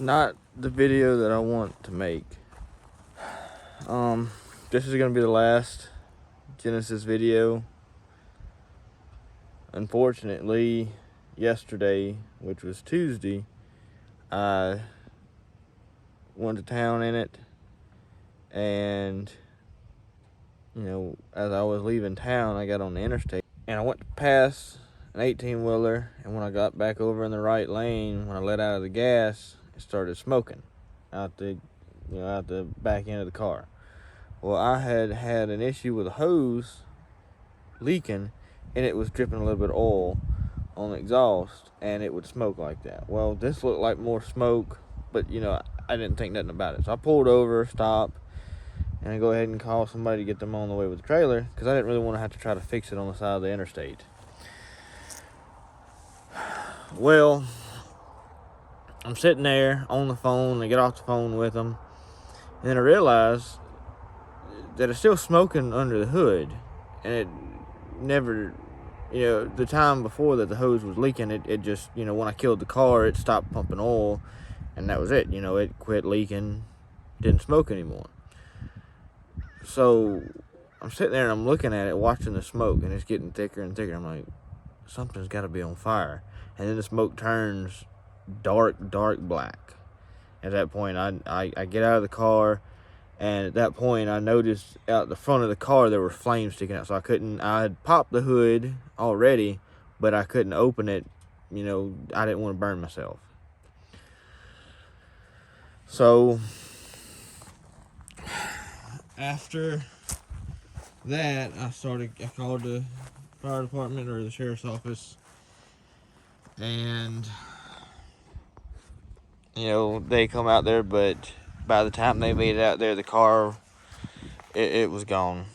not the video that I want to make. This is gonna be the last Genesis video. Unfortunately, yesterday, which was Tuesday, I went to town in it, and as I was leaving town, I got on the interstate and I went to pass an 18-wheeler, and when I got back over in the right lane, when I let out of the gas, it started smoking out the back end of the car. Well, I had an issue with a hose leaking, and it was dripping a little bit of oil on the exhaust, and it would smoke like that. Well, this looked like more smoke, but I didn't think nothing about it. So I pulled over, stopped, and I go ahead and call somebody to get them on the way with the trailer, because I didn't really want to have to try to fix it on the side of the interstate. Well, I'm sitting there on the phone. I get off the phone with them, and then I realize that it's still smoking under the hood, and it never, the time before that the hose was leaking, it just, when I killed the car, it stopped pumping oil, and that was it. It quit leaking, didn't smoke anymore. So I'm sitting there and I'm looking at it, watching the smoke, and it's getting thicker and thicker. I'm like, something's got to be on fire. And then the smoke turns dark black. At that point, I get out of the car, and at that point, I noticed out the front of the car there were flames sticking out. So I had popped the hood already, but I couldn't open it. I didn't want to burn myself. So after that, I called the fire department or the sheriff's office, and they come out there, but by the time they made it out there, the car it was gone.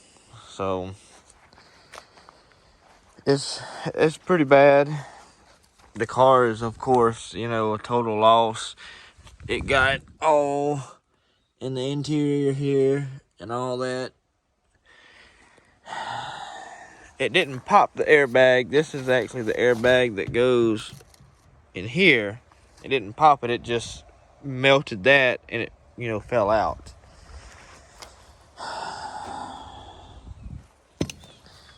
So it's pretty bad. The car is, of course, a total loss. It got all in the interior here and all that. It didn't pop the airbag. This is actually the airbag that goes in here. It didn't pop it. It just melted that, and it, fell out.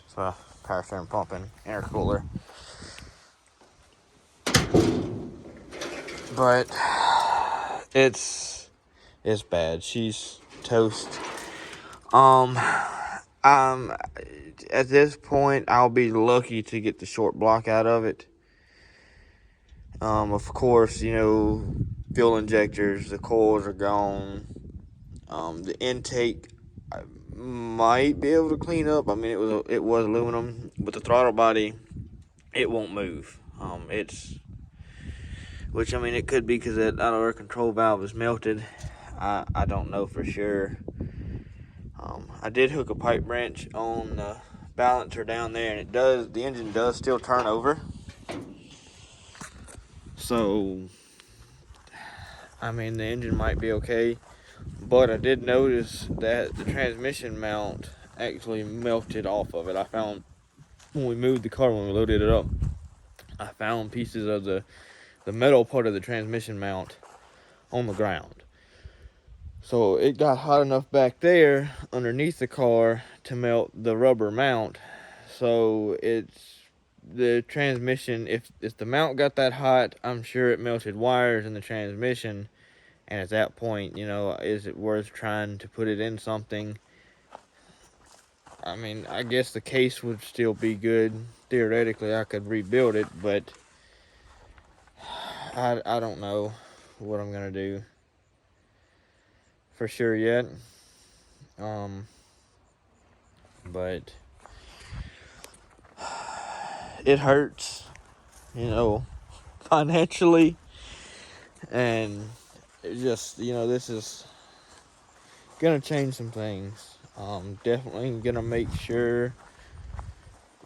So, power steering, pumping, intercooler. But it's bad. She's toast. At this point, I'll be lucky to get the short block out of it. Of course, fuel injectors, the coils are gone. The intake, I might be able to clean up. I mean, it was aluminum, but the throttle body, it won't move. It could be because that auto air control valve is melted. I don't know for sure. I did hook a pipe wrench on the balancer down there, and the engine does still turn over. So, the engine might be okay, but I did notice that the transmission mount actually melted off of it. I found, when we moved the car, when we loaded it up, I found pieces of the metal part of the transmission mount on the ground. So it got hot enough back there underneath the car to melt the rubber mount. So it's the transmission. If the mount got that hot, I'm sure it melted wires in the transmission. And at that point, is it worth trying to put it in something? I guess the case would still be good. Theoretically, I could rebuild it, but I don't know what I'm gonna do for sure yet. But it hurts, financially, and it just, this is gonna change some things. Definitely gonna make sure,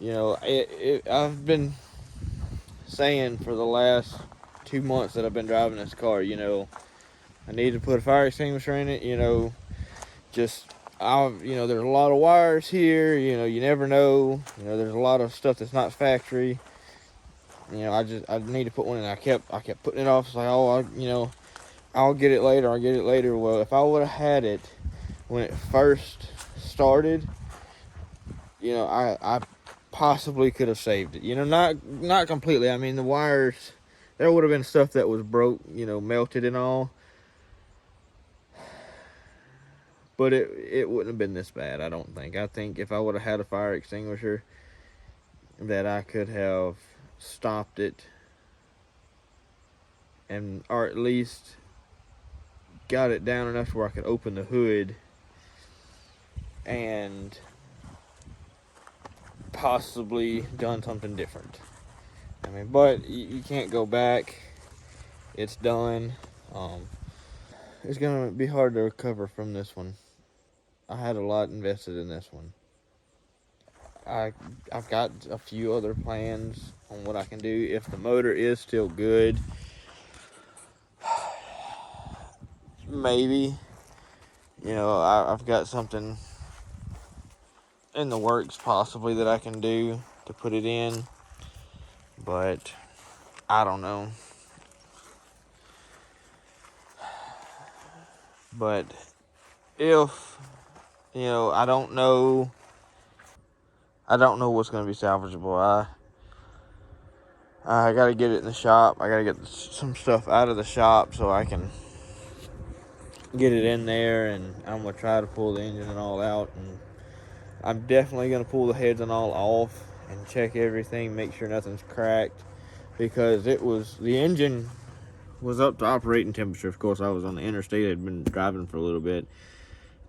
I've been saying for the last 2 months that I've been driving this car, I need to put a fire extinguisher in it, there's a lot of wires here, you never know, there's a lot of stuff that's not factory. I need to put one in. I kept putting it off. It's like, I'll get it later. I'll get it later. Well, if I would have had it when it first started, I possibly could have saved it. Not completely. I mean, the wires, there would have been stuff that was broke, melted and all. But it wouldn't have been this bad, I don't think. I think if I would have had a fire extinguisher, that I could have stopped it, or at least got it down enough to where I could open the hood and possibly done something different. I mean, but you can't go back. It's done. It's gonna be hard to recover from this one. I had a lot invested in this one. I've got a few other plans on what I can do if the motor is still good. Maybe, I've got something in the works possibly that I can do to put it in, but I don't know. But if, I don't know what's going to be salvageable. I got to get it in the shop. I got to get some stuff out of the shop so I can get it in there, and I'm going to try to pull the engine and all out, and I'm definitely going to pull the heads and all off and check everything, make sure nothing's cracked, because the engine was up to operating temperature. Of course, I was on the interstate. I'd been driving for a little bit,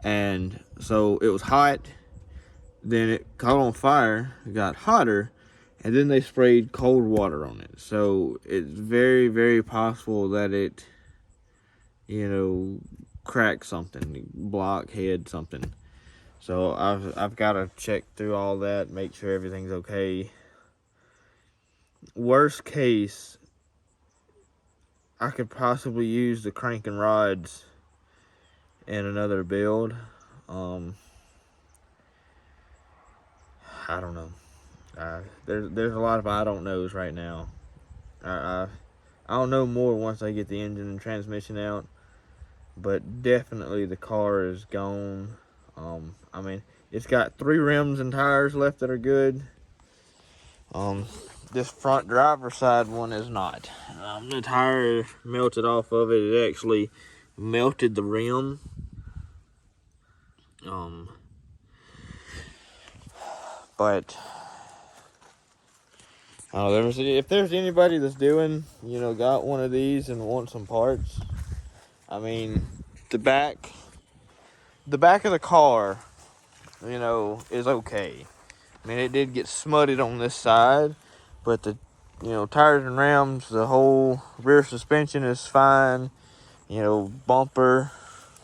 and so it was hot. Then it caught on fire. It got hotter, and then they sprayed cold water on it. So it's very, very possible that it, cracked something, blockhead something. So I've got to check through all that, make sure everything's okay. Worst case, I could possibly use the cranking rods in another build. I don't know. There's a lot of I don't knows right now. I'll know more once I get the engine and transmission out. But definitely the car is gone. I mean, it's got 3 rims and tires left that are good. This front driver's side one is not. The tire melted off of it. It actually melted the rim. But if there's anybody that's doing, got one of these and wants some parts, I mean, the back of the car, is okay. I mean, it did get smutted on this side, but the, tires and rims, the whole rear suspension is fine. Bumper,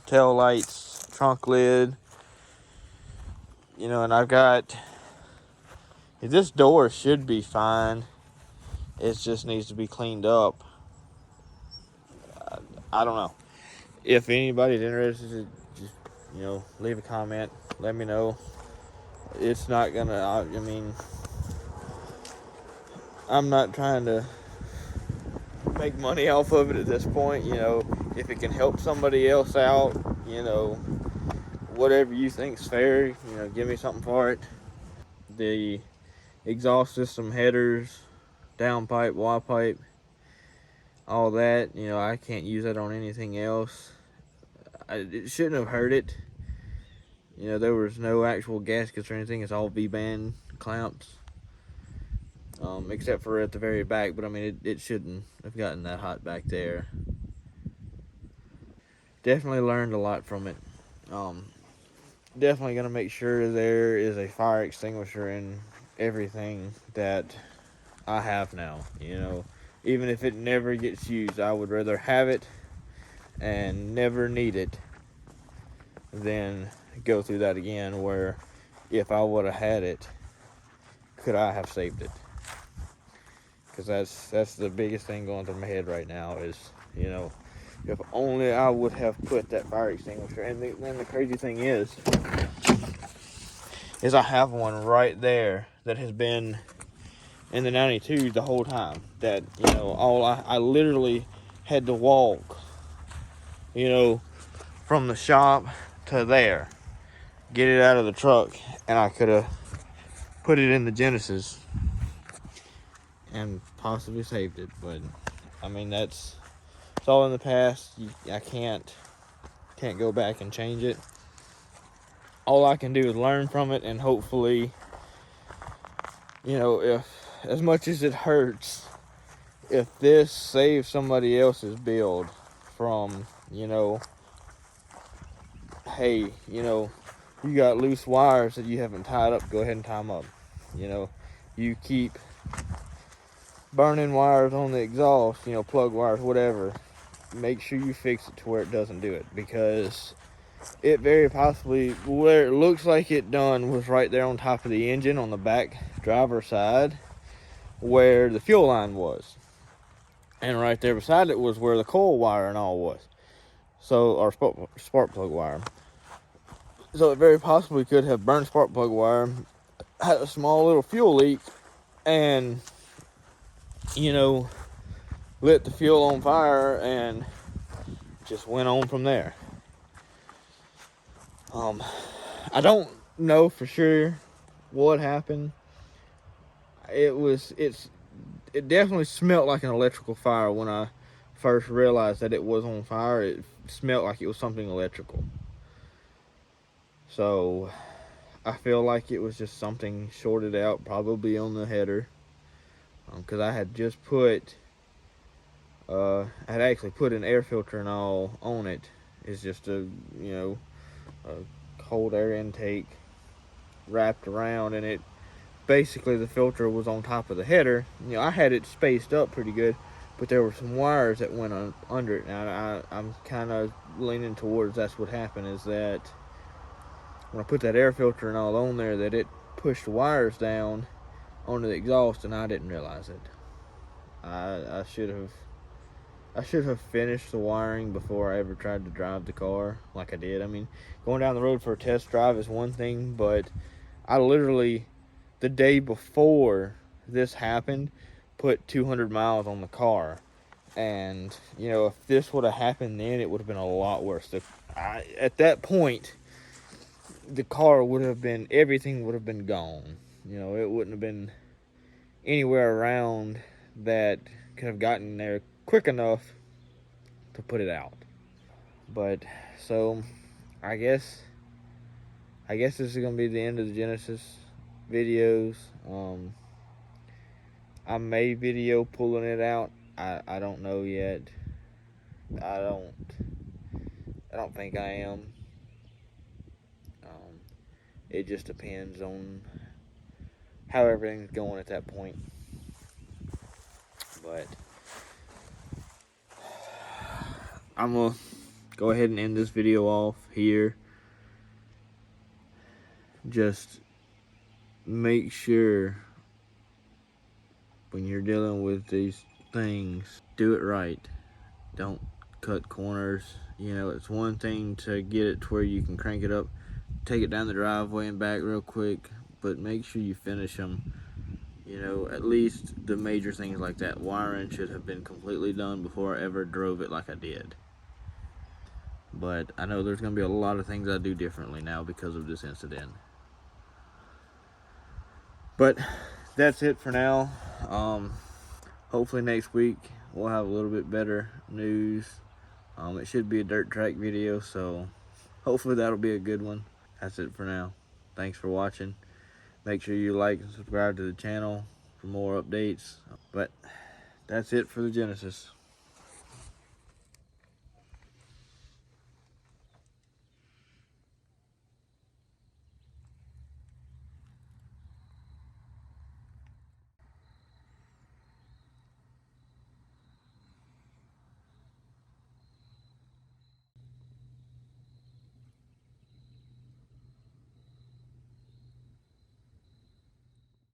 tail lights, trunk lid, and I've got, this door should be fine. It just needs to be cleaned up. I don't know. If anybody's interested, just, leave a comment. Let me know. It's not gonna, I mean, I'm not trying to make money off of it at this point. If it can help somebody else out, whatever you think's fair, give me something for it. The exhaust system, headers, downpipe, wall pipe, all that, I can't use that on anything else. It shouldn't have hurt it. There was no actual gaskets or anything. It's all V-band clamps, except for at the very back. But I mean, it shouldn't have gotten that hot back there. Definitely learned a lot from it. Definitely gonna make sure there is a fire extinguisher in everything that I have now. Even if it never gets used, I would rather have it and never need it than go through that again, where if I would have had it, could I have saved it? Because that's the biggest thing going through my head right now is, if only I would have put that fire extinguisher. And then the crazy thing is I have one right there that has been in the 92 the whole time. That, I literally had to walk you know, from the shop to there, get it out of the truck, and I could have put it in the Genesis and possibly saved it. But I mean, it's all in the past. I can't go back and change it. All I can do is learn from it, and hopefully, you know, if as much as it hurts, if this saves somebody else's build from, you know, hey, you know, you got loose wires that you haven't tied up, go ahead and tie them up. You know, you keep burning wires on the exhaust, you know, plug wires, whatever. Make sure you fix it to where it doesn't do it, because it very possibly, where it looks like it done was right there on top of the engine on the back driver's side where the fuel line was. And right there beside it was where the coil wire and all was. So, or spark plug wire. So it very possibly could have burned spark plug wire, had a small little fuel leak, and, you know, lit the fuel on fire and just went on from there. I don't know for sure what happened. It definitely smelled like an electrical fire when I first realized that it was on fire. It smelled like it was something electrical. So I feel like it was just something shorted out, probably on the header, because I had just put I had actually put an air filter and all on it. It's just a, you know, a cold air intake wrapped around, and it basically, the filter was on top of the header. You know, I had it spaced up pretty good, but there were some wires that went under it. Now I'm kind of leaning towards that's what happened, is that when I put that air filter and all on there, that it pushed the wires down onto the exhaust, and I didn't realize it. I should have finished the wiring before I ever tried to drive the car like I did. I mean, going down the road for a test drive is one thing, but I literally, the day before this happened, put 200 miles on the car. And, you know, if this would have happened then, it would have been a lot worse. At that point, the car would have been, everything would have been gone. You know, it wouldn't have been anywhere around that could have gotten there quick enough to put it out. But, so, I guess this is going to be the end of the Genesis videos. I may video pulling it out. I don't know yet. I don't think I am. It just depends on how everything's going at that point. But I'm gonna go ahead and end this video off here. Just make sure when you're dealing with these things, do it right. Don't cut corners. You know, it's one thing to get it to where you can crank it up, take it down the driveway and back real quick, but make sure you finish them. You know, at least the major things like that. Wiring should have been completely done before I ever drove it like I did. But I know there's going to be a lot of things I do differently now because of this incident. But that's it for now. Hopefully next week we'll have a little bit better news. It should be a dirt track video, so hopefully that'll be a good one. That's it for now. Thanks for watching. Make sure you like and subscribe to the channel for more updates. But that's it for the Genesis.